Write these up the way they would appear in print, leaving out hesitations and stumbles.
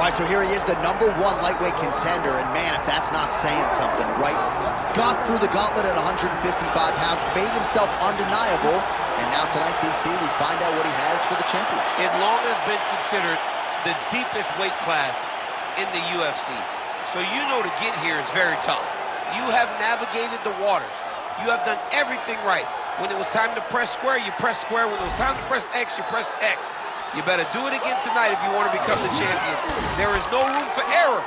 All right, so here he is, the #1 lightweight contender, and man, if that's not saying something, right? Got through the gauntlet at 155 pounds, made himself undeniable, and now tonight, DC, we find out what he has for the champion. It long has been considered the deepest weight class in the UFC. So you know to get here is very tough. You have navigated the waters. You have done everything right. When it was time to press square, you press square. When it was time to press X, you press X. You better do it again tonight if you want to become the champion. There is no room for error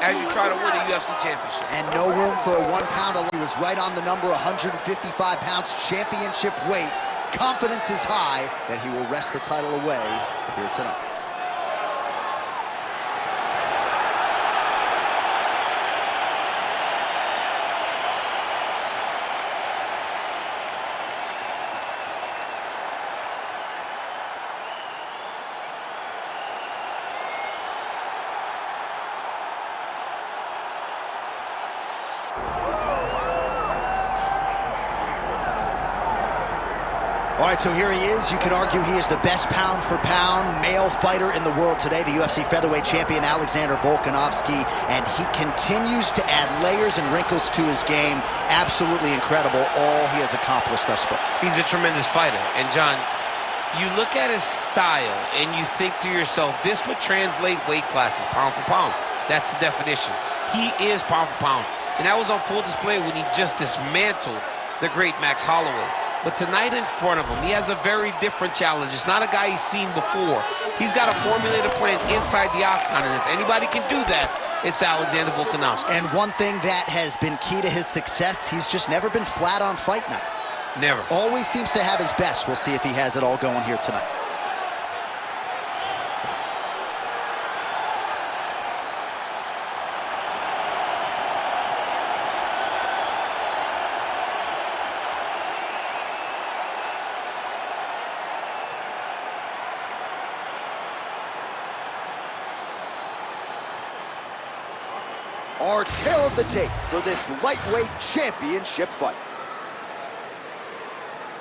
as you try to win a UFC championship. And no room for a 1 pound. He was right on the number, 155 pounds, championship weight. Confidence is high that he will wrest the title away here tonight. All right, so here he is. You could argue he is the best pound-for-pound male fighter in the world today, the UFC featherweight champion, Alexander Volkanovski, and he continues to add layers and wrinkles to his game. Absolutely incredible, all he has accomplished thus far. He's a tremendous fighter, and John, you look at his style and you think to yourself, this would translate weight classes, pound for pound. That's the definition. He is pound for pound, and that was on full display when he just dismantled the great Max Holloway. But tonight in front of him, he has a very different challenge. It's not a guy he's seen before. He's got a formulated plan inside the octagon, and if anybody can do that, it's Alexander Volkanovski. And one thing that has been key to his success, he's just never been flat on fight night. Never. Always seems to have his best. We'll see if he has it all going here tonight. Our tale of the tape for this lightweight championship fight.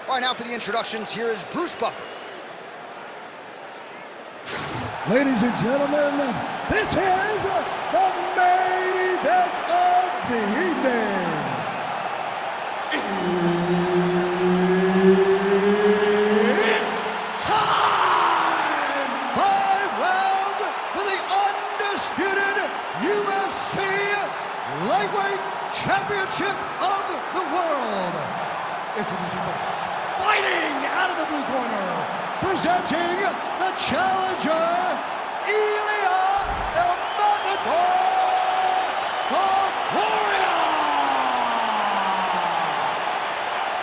All right, now for the introductions, here is Bruce Buffer. Ladies and gentlemen, this is the main event of the evening. It's time! 5 rounds for the undisputed UFC Lightweight Championship of the world. Introducing first, fighting out of the blue corner, presenting the challenger, Ilia Topuria.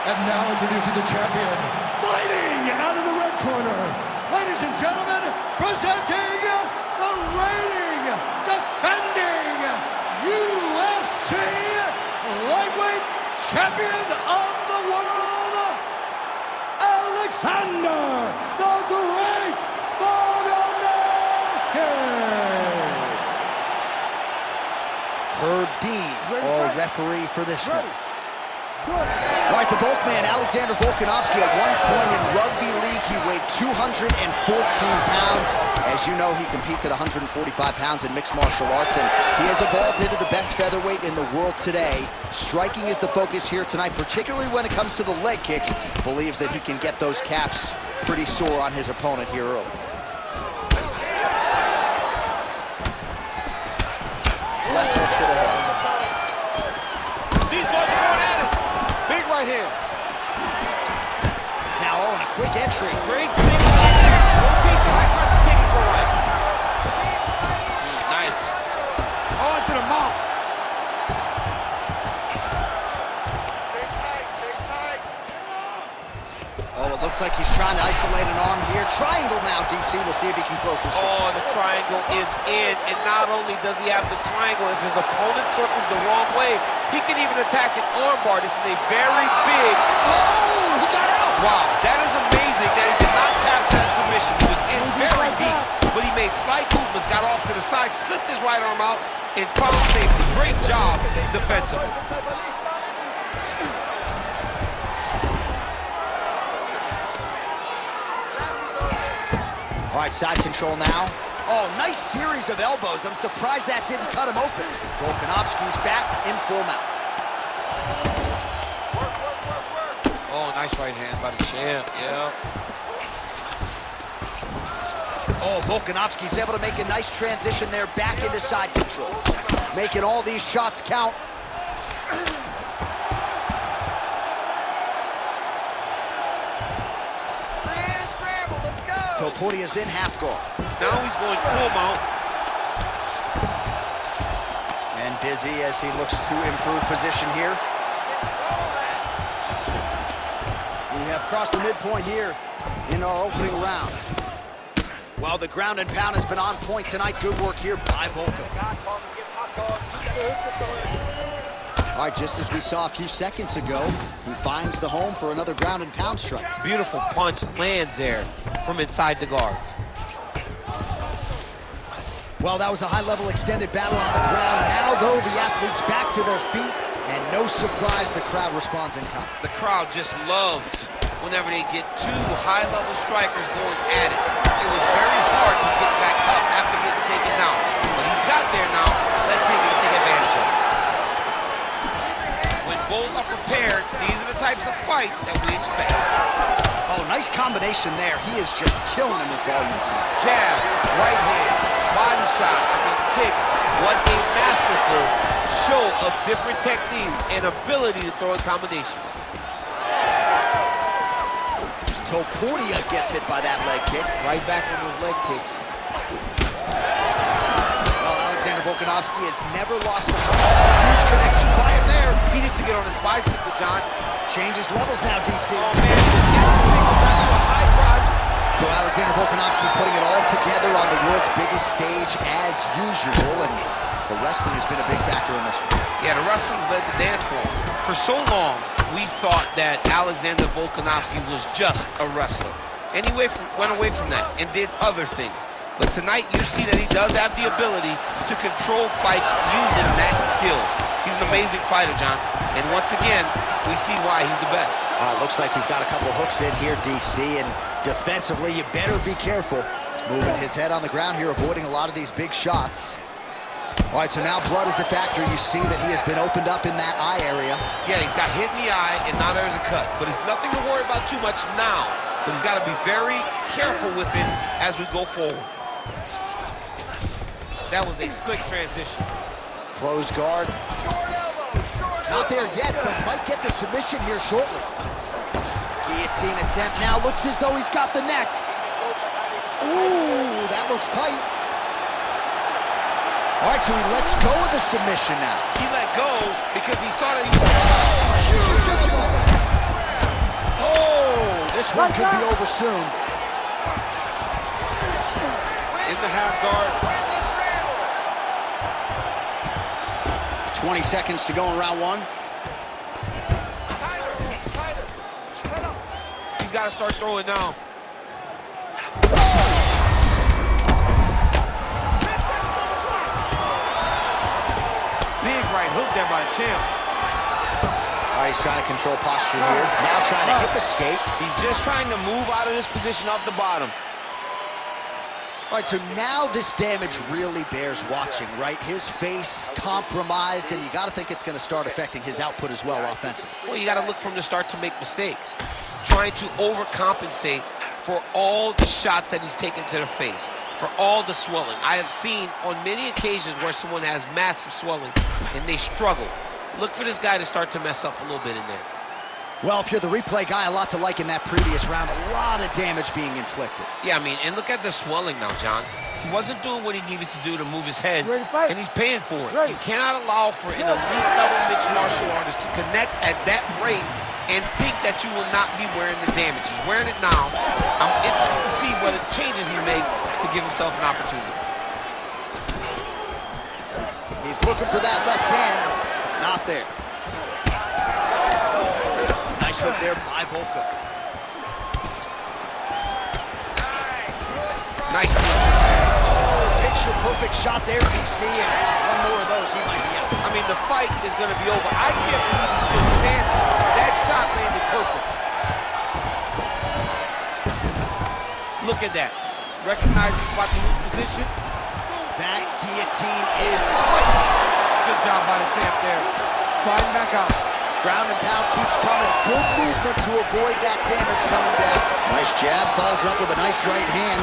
And now introducing the champion, fighting out of the red corner, ladies and gentlemen, presenting the reigning, defending UFC Lightweight Champion of the world, Alexander the Great volkanoskl. Herb Dean, our referee for this one. All right, the Volkman, Alexander Volkanovski, at one point in rugby league, he weighed 214 pounds. As you know, he competes at 145 pounds in mixed martial arts, and he has evolved into the best featherweight in the world today. Striking is the focus here tonight, particularly when it comes to the leg kicks. Believes that he can get those calves pretty sore on his opponent here early. Left hook to the head. These boys are going at it. Big right hand. Now all in a quick entry. Great single action. Rotation, high punch, taking for life. Nice. Oh, into the mouth. Stay tight, stay tight. Oh, it looks like he's trying to isolate an arm here. Triangle now, DC. We'll see if he can close the shot. Oh, the triangle is in. And not only does he have the triangle, if his opponent circles the wrong way, he can even attack an armbar. This is a very big... Oh, he got out! Wow, that is amazing that he did not tap that submission. He was in very deep, but he made slight movements, got off to the side, slipped his right arm out, and found safety. Great job defensively. All right, side control now. Oh, nice series of elbows. I'm surprised that didn't cut him open. Volkanovski's back in full mount. Work, work, work, work. Oh, nice right hand by the champ. Yeah. Oh, Volkanovski's able to make a nice transition there back into side control. Making all these shots count. Create a scramble, let's go. Topuria's in half guard. Now he's going full mount. And busy as he looks to improve position here. We have crossed the midpoint here in our opening round. Well, the ground and pound has been on point tonight. Good work here by Volka. All right, just as we saw a few seconds ago, he finds the home for another ground and pound strike. Beautiful punch lands there from inside the guards. Well, that was a high-level extended battle on the ground. Now, though, the athletes back to their feet, and no surprise, the crowd responds in kind. The crowd just loves whenever they get two high-level strikers going at it. It was very hard to get back up after getting taken down. But he's got there now. Let's see if he can take advantage of it. When both are prepared, these are the types of fights that we expect. Oh, nice combination there. He is just killing him with volume tonight. Jab, right hand, body shot, kicks. What a masterful show of different techniques and ability to throw in combination. Topuria gets hit by that leg kick. Right back on those leg kicks. Well, Alexander Volkanovski has never lost a huge connection by him there. He needs to get on his bicycle, John. Changes levels now, DC. Oh, man, he's getting singled down to a high crotch. So Alexander Volkanovski putting it all together on the world's biggest stage as usual, and the wrestling has been a big factor in this one. Yeah, the wrestling's led the dance floor. For so long, we thought that Alexander Volkanovski was just a wrestler. And he went away from that and did other things. But tonight, you see that he does have the ability to control fights using that skill. He's an amazing fighter, John. And once again, we see why he's the best. Looks like he's got a couple hooks in here, DC, and defensively, you better be careful. Moving his head on the ground here, avoiding a lot of these big shots. All right, so now blood is a factor. You see that he has been opened up in that eye area. Yeah, he's got hit in the eye, and now there's a cut. But it's nothing to worry about too much now. But he's got to be very careful with it as we go forward. That was a slick transition. Close guard. Short elbow, short elbow. Not there yet, but might get the submission here shortly. Guillotine attempt now. Looks as though he's got the neck. Ooh, that looks tight. All right, so he lets go of the submission now. He let go because he saw that he was... Oh, this one could be over soon. In the half guard. 20 seconds to go in round one. Tighter, tighter. Head up. He's got to start throwing now. Big right hook there by the champ. All right, he's trying to control posture here. Now trying to hip escape. He's just trying to move out of this position off the bottom. All right, so now this damage really bears watching, right? His face compromised, and you got to think it's going to start affecting his output as well offensively. Well, you got to look from the start to make mistakes. Trying to overcompensate for all the shots that he's taken to the face, for all the swelling. I have seen on many occasions where someone has massive swelling and they struggle. Look for this guy to start to mess up a little bit in there. Well, if you're the replay guy, a lot to like in that previous round. A lot of damage being inflicted. Yeah, I mean, and look at the swelling now, John. He wasn't doing what he needed to do to move his head, and he's paying for it. You cannot allow for an elite-level mixed martial artist to connect at that rate and think that you will not be wearing the damage. He's wearing it now. I'm interested to see what changes he makes to give himself an opportunity. He's looking for that left hand. Not there. Nice hook there by Volka. Nice. Oh, picture-perfect shot there, DC, and one more of those, he might be out. I mean, the fight is going to be over. I can't believe he's still standing. That shot landed perfect. Look at that. Recognizing he's about to lose position. That guillotine is tight. Good job by the champ there. Sliding back out. Ground and pound keeps coming. Good movement to avoid that damage coming down. Nice jab, follows her up with a nice right hand.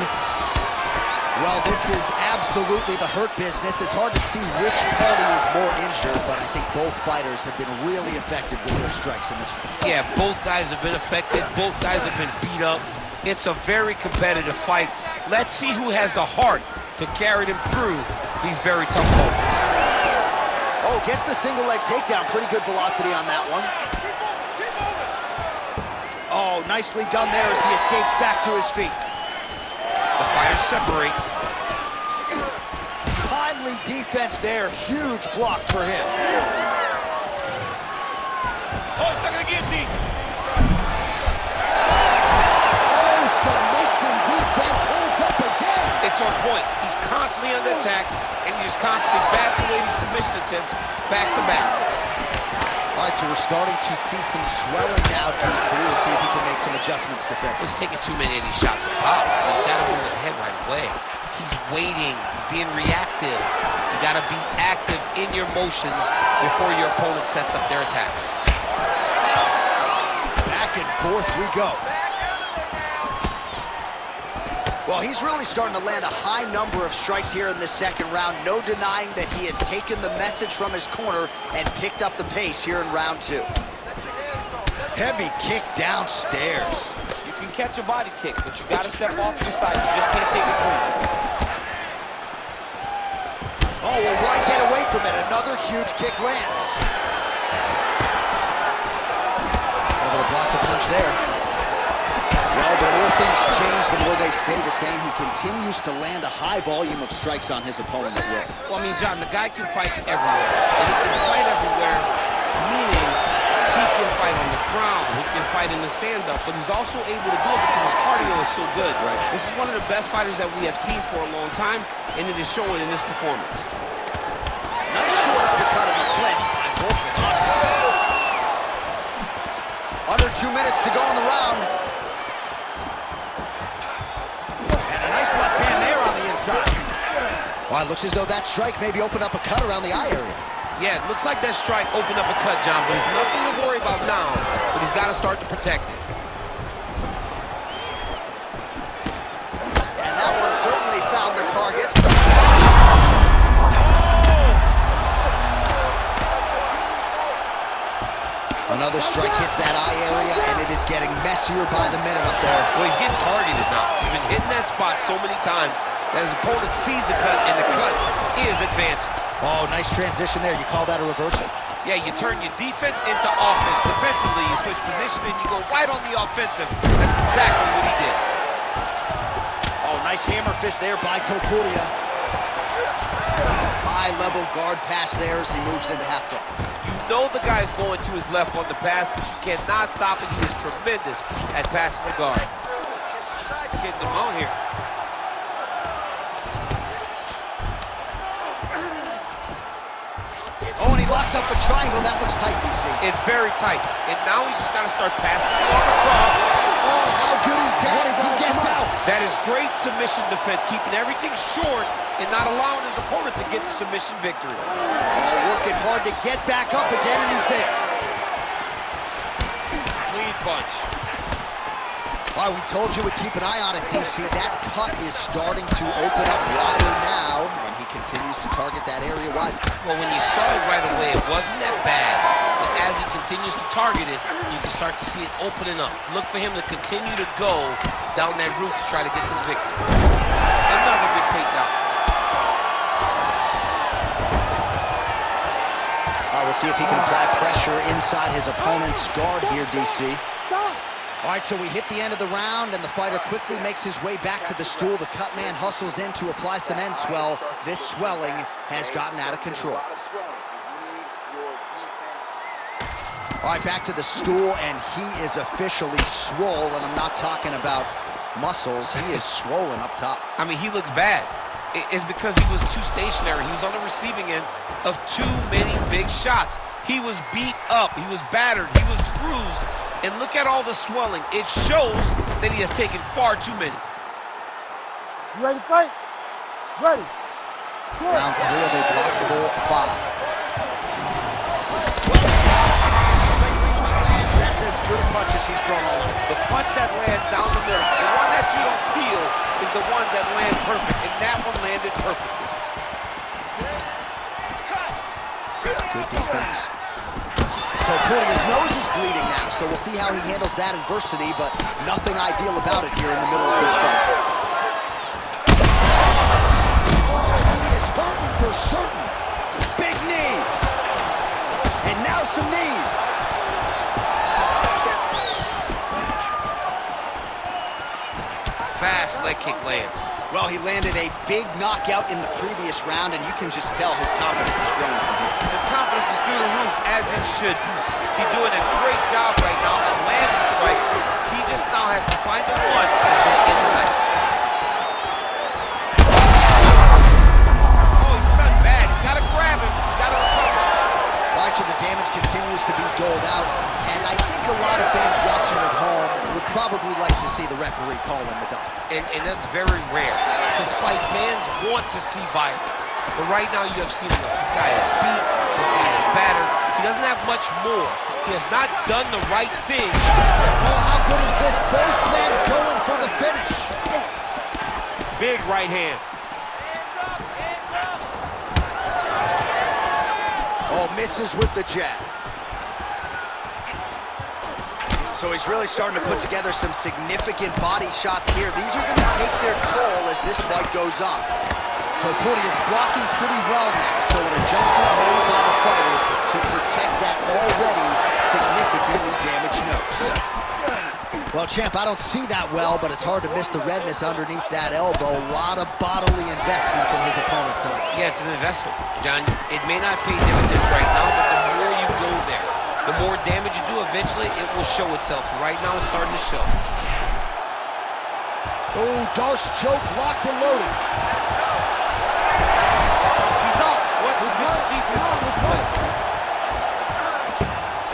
Well, this is absolutely the hurt business. It's hard to see which party is more injured, but I think both fighters have been really effective with their strikes in this one. Yeah, both guys have been affected. Both guys have been beat up. It's a very competitive fight. Let's see who has the heart to carry them through these very tough moments. Oh, gets the single leg takedown. Pretty good velocity on that one. Oh, nicely done there as he escapes back to his feet. The fighters separate. Timely defense there. Huge block for him. Oh, stuck in the guillotine. Oh, submission defense holds up again. It's on point. He's constantly under attack, and he just constantly bats away these submission attempts back to back. All right, so we're starting to see some swelling now, DC. We'll see if he can make some adjustments defensively. He's taking too many of these shots up top. He's got to move his head right away. He's waiting. He's being reactive. You got to be active in your motions before your opponent sets up their attacks. Back and forth we go. Well, he's really starting to land a high number of strikes here in this second round. No denying that he has taken the message from his corner and picked up the pace here in round two. Heavy kick downstairs. You can catch a body kick, but you got to step off to the side. You just can't take it clean. Oh, well, why get away from it? Another huge kick lands. Able to block the punch there. Well, the more things change, the more they stay the same. He continues to land a high volume of strikes on his opponent at will. Well, I mean, John, the guy can fight everywhere. And he can fight everywhere, meaning he can fight on the ground, he can fight in the stand-up, but he's also able to do it because his cardio is so good. Right. This is one of the best fighters that we have seen for a long time, and it is showing in this performance. Nice short uppercut in the clinch by volkanoskl. Under 2 minutes to go in the round. And a nice left hand there on the inside. Well, it looks as though that strike maybe opened up a cut around the eye area. Yeah, it looks like that strike opened up a cut, John, but there's nothing to worry about now, but he's got to start to protect it. And that one certainly found the target. Another strike hits that eye area, and it is getting messier by the minute up there. Well, he's getting targeted now. He's been hitting that spot so many times that his opponent sees the cut, and the cut is advancing. Oh, nice transition there. You call that a reversal? Yeah, you turn your defense into offense. Defensively, you switch position, and you go right on the offensive. That's exactly what he did. Oh, nice hammer fist there by Topuria. High-level guard pass there as he moves into half guard. You know the guy's going to his left on the pass, but you cannot stop it. He is tremendous at passing the guard. Getting him out here. Oh, and he locks up the triangle. That looks tight, DC. It's very tight. And now he's just got to start passing the arm across. Oh, how good is that as he gets out? That is great submission defense, keeping everything short and not allowing his opponent to get the submission victory. Oh, working hard to get back up again, and he's there. Clean punch. Well, we told you we'd keep an eye on it, DC. That cut is starting to open up wider now, and he continues to target that area wisely. Well, when you saw it right away, it wasn't that bad. But as he continues to target it, you can start to see it opening up. Look for him to continue to go down that route to try to get this victory. Another big takedown. All right, we'll see if he can apply pressure inside his opponent's guard here, DC. All right, so we hit the end of the round, and the fighter quickly makes his way back to the stool. The cut man hustles in to apply some end swell. This swelling has gotten out of control. All right, back to the stool, and he is officially swole, and I'm not talking about muscles. He is swollen up top. I mean, he looks bad. It's because he was too stationary. He was on the receiving end of too many big shots. He was beat up. He was battered. He was bruised. And look at all the swelling. It shows that he has taken far too many. You ready to fight? Ready. Round 3 of a possible 5. That's as good a punch as he's thrown all night. The punch that lands down the middle, the one that you don't feel, is the ones that land perfect, and that one landed perfectly. Good defense. Topuria's nose is bleeding now, so we'll see how he handles that adversity, but nothing ideal about it here in the middle of this fight. Oh, he is hurting for certain. Big knee. And now some knees. Fast leg kick lands. Well, he landed a big knockout in the previous round, and you can just tell his confidence is growing from here. His confidence is through the roof, as it should be. He's doing a great job right now of landing strikes. He just now has to find the one that's going to end the night. Oh, he's stunned bad. He's got to grab him. He's got to recover. Watch, the damage continues to be doled out, and I think a lot of fans watching at home would probably like to see the referee call in the dot. And that's very rare, because fight fans want to see violence. But right now you have seen enough. This guy is beat, this guy is battered. He doesn't have much more. He has not done the right thing. Oh, how good is this? Both men going for the finish. Big right hand. Oh, misses with the jab. So he's really starting to put together some significant body shots here. These are going to take their toll as this fight goes on. Topuria is blocking pretty well now, so an adjustment made by the fighter to protect that already significantly damaged nose. Well, champ, I don't see that well, but it's hard to miss the redness underneath that elbow. A lot of bodily investment from his opponent tonight. Yeah, it's an investment, John. It may not pay dividends right now, but the more you go there, the more damage you do, eventually it will show itself. Right now, it's starting to show. Oh, Darce choke locked and loaded. He's up. What's Mr. Defense on this play?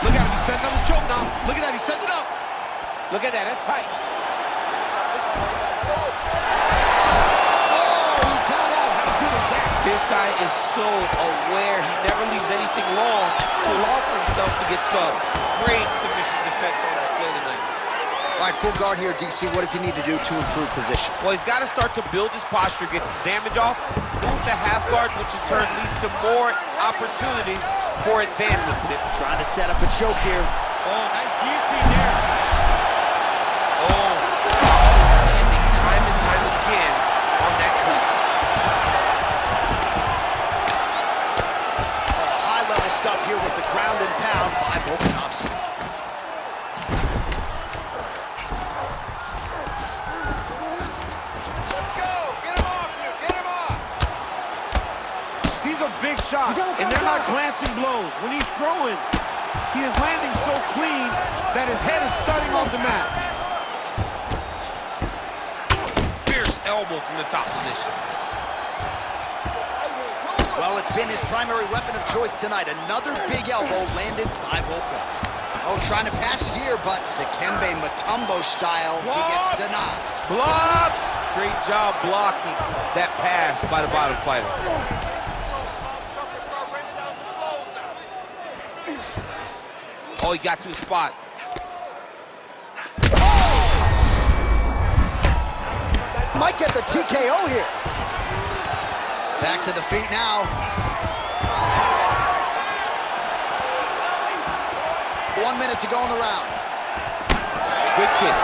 Look at him. He's setting up the choke now. Look at that. He's setting it up. Look at that. That's tight. Oh, he got out. How good is that? This guy is so aware. He never leaves anything long to allow for himself to get subbed. Great submission defense on display tonight. All right, full guard here, DC. What does he need to do to improve position? Well, he's got to start to build his posture, get his damage off, move to half guard, which in turn leads to more opportunities for advancement. Trying to set up a choke here. Oh, nice guillotine there. Oh, landing time and time again on that cut. High-level stuff here with the ground and pound by volkanoskl. Let's go. Get him off you. Get him off. These are big shots, and they're not glancing blows. When he's throwing, he is landing so clean that his head is starting off the mat. Fierce elbow from the top position. Well, it's been his primary weapon of choice tonight. Another big elbow landed by Volko. Oh, trying to pass here, but Dikembe Mutombo style, he gets denied. Blocked! Great job blocking that pass by the bottom fighter. Oh, he got to his spot. Might get the TKO here. Back to the feet now. 1 minute to go in the round. Good kick.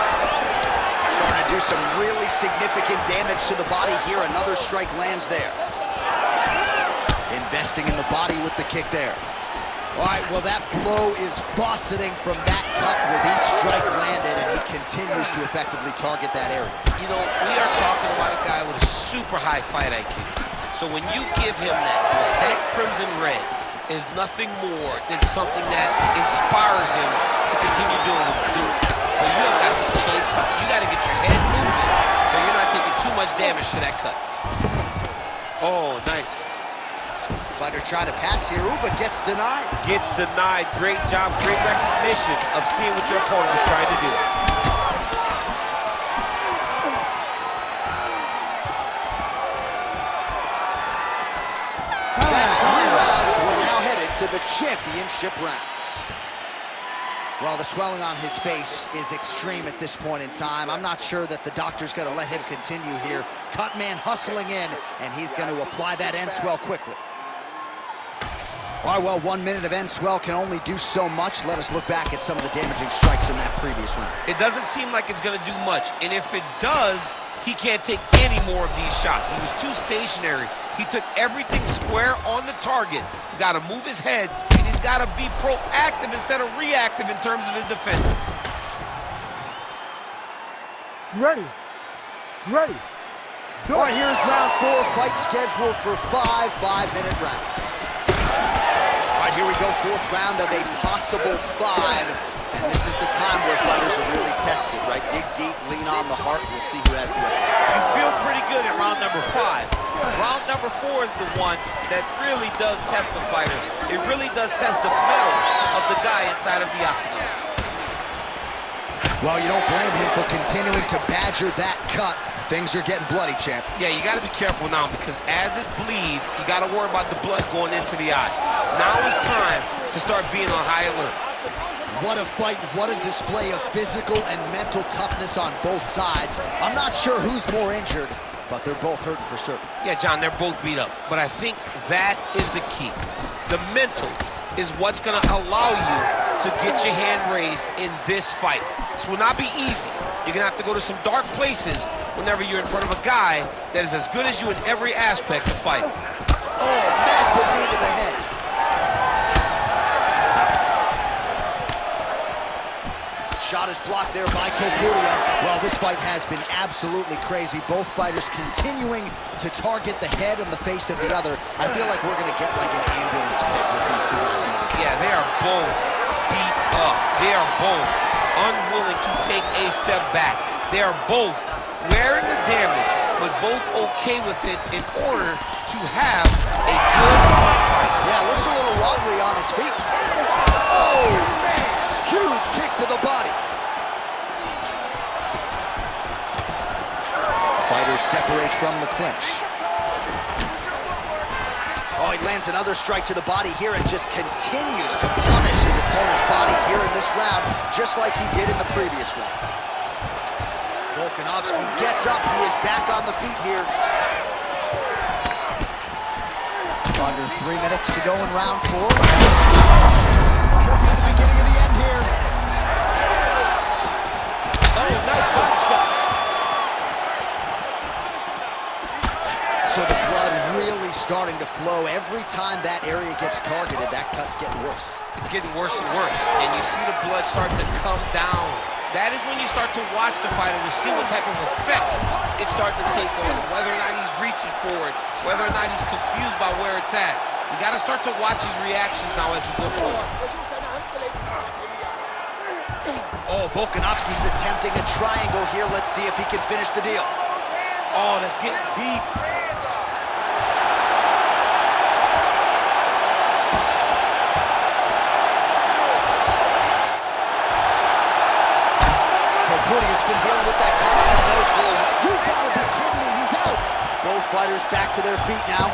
Starting to do some really significant damage to the body here. Another strike lands there. Investing in the body with the kick there. All right, well, that blow is buffeting from that cut with each strike landed, and he continues to effectively target that area. You know, we are talking about a guy with a super high fight IQ. So when you give him that crimson red is nothing more than something that inspires him to continue doing what he's doing. So you have got to change something. You got to get your head moving so you're not taking too much damage to that cut. Oh, nice. Fighter trying to pass here, ooh, but gets denied. Gets denied. Great job, great recognition of seeing what your opponent was trying to do. the championship rounds. Well, the swelling on his face is extreme at this point in time. I'm not sure that the doctor's going to let him continue here. Cut man hustling in, and he's going to apply that end swell quickly. All right, well, 1 minute of end swell can only do so much. Let us look back at some of the damaging strikes in that previous round. It doesn't seem like it's going to do much, and if it does, he can't take any more of these shots. He was too stationary. He took everything square on the target. He's got to move his head, and he's got to be proactive instead of reactive in terms of his defenses. Ready. Ready. All right, here's round 4, fight scheduled for 5 5-minute rounds. All right, here we go, 4th round of a possible 5. And this is the time where fighters are really tested, right? Dig deep, lean on the heart. We'll see who has the upper. You feel pretty good at round number 5. Round number 4 is the one that really does test the fighter. It really does test the mettle of the guy inside of the octagon. Well, you don't blame him for continuing to badger that cut. Things are getting bloody, champ. Yeah, you got to be careful now because as it bleeds, you got to worry about the blood going into the eye. Now it's time to start being on high alert. What a fight, what a display of physical and mental toughness on both sides. I'm not sure who's more injured, but they're both hurting for certain. Yeah, John, they're both beat up, but I think that is the key. The mental is what's going to allow you to get your hand raised in this fight. This will not be easy. You're going to have to go to some dark places whenever you're in front of a guy that is as good as you in every aspect of fighting. Oh, massive knee to the head. Shot is blocked there by Topuria. Well, this fight has been absolutely crazy. Both fighters continuing to target the head and the face of the other. I feel like we're going to get like an ambulance pit with these two guys. Yeah, they are both beat up. They are both unwilling to take a step back. They are both wearing the damage, but both okay with it in order to have a good fight. Yeah, looks a little wobbly on his feet. Oh, man! Huge kick to the body. Fighters separate from the clinch. Oh, he lands another strike to the body here and just continues to punish his opponent's body here in this round, just like he did in the previous one. Volkanovski gets up. He is back on the feet here. Under 3 minutes to go in round 4. Could be the beginning of the end here. Oh, nice body shot. So the blood really starting to flow. Every time that area gets targeted, that cut's getting worse. It's getting worse and worse, and you see the blood starting to come down. That is when you start to watch the fighter to see what type of effect it's starting to take on, whether or not he's reaching for it, whether or not he's confused by where it's at. You got to start to watch his reactions now as we go forward. Oh, Volkanovski's attempting a triangle here. Let's see if he can finish the deal. Oh, that's getting deep. Topuria's been dealing with that cut on his nose for a while. You gotta be kidding me, he's out. Both fighters back to their feet now.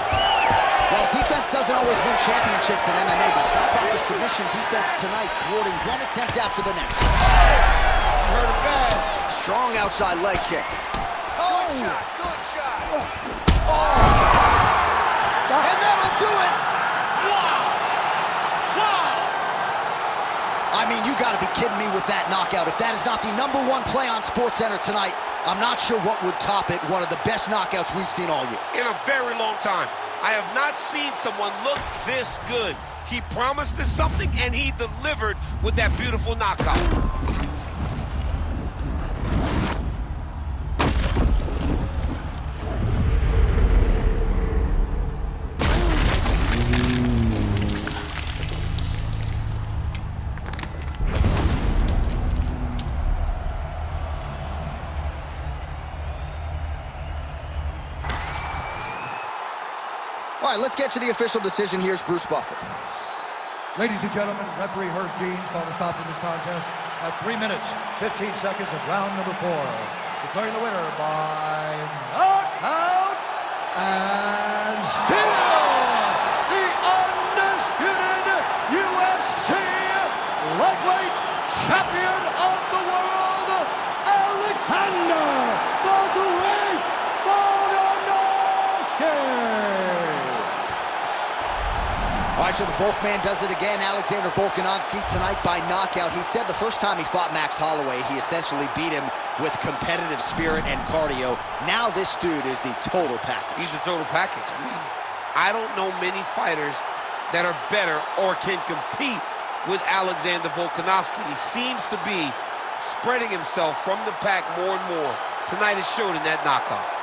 Well, defense doesn't always win championships in MMA, but how about the submission defense tonight, thwarting one attempt after the next? You heard him bad. Strong outside leg kick. Oh! Good shot. Oh! And that'll do it! Wow. Wow. I mean, you gotta be kidding me with that knockout. If that is not the #1 play on SportsCenter tonight, I'm not sure what would top it. One of the best knockouts we've seen all year. In a very long time. I have not seen someone look this good. He promised us something, and he delivered with that beautiful knockout. All right, let's get to the official decision. Here's Bruce Buffer. Ladies and gentlemen, referee Herb Dean's called a stop to this contest at 3 minutes, 15 seconds of round number 4. Declaring the winner by knockout and still the undisputed So the Volkman does it again. Alexander Volkanovski tonight by knockout. He said the first time he fought Max Holloway, he essentially beat him with competitive spirit and cardio. Now this dude is the total package. He's the total package. I mean, I don't know many fighters that are better or can compete with Alexander Volkanovski. He seems to be spreading himself from the pack more and more. Tonight is showed in that knockout.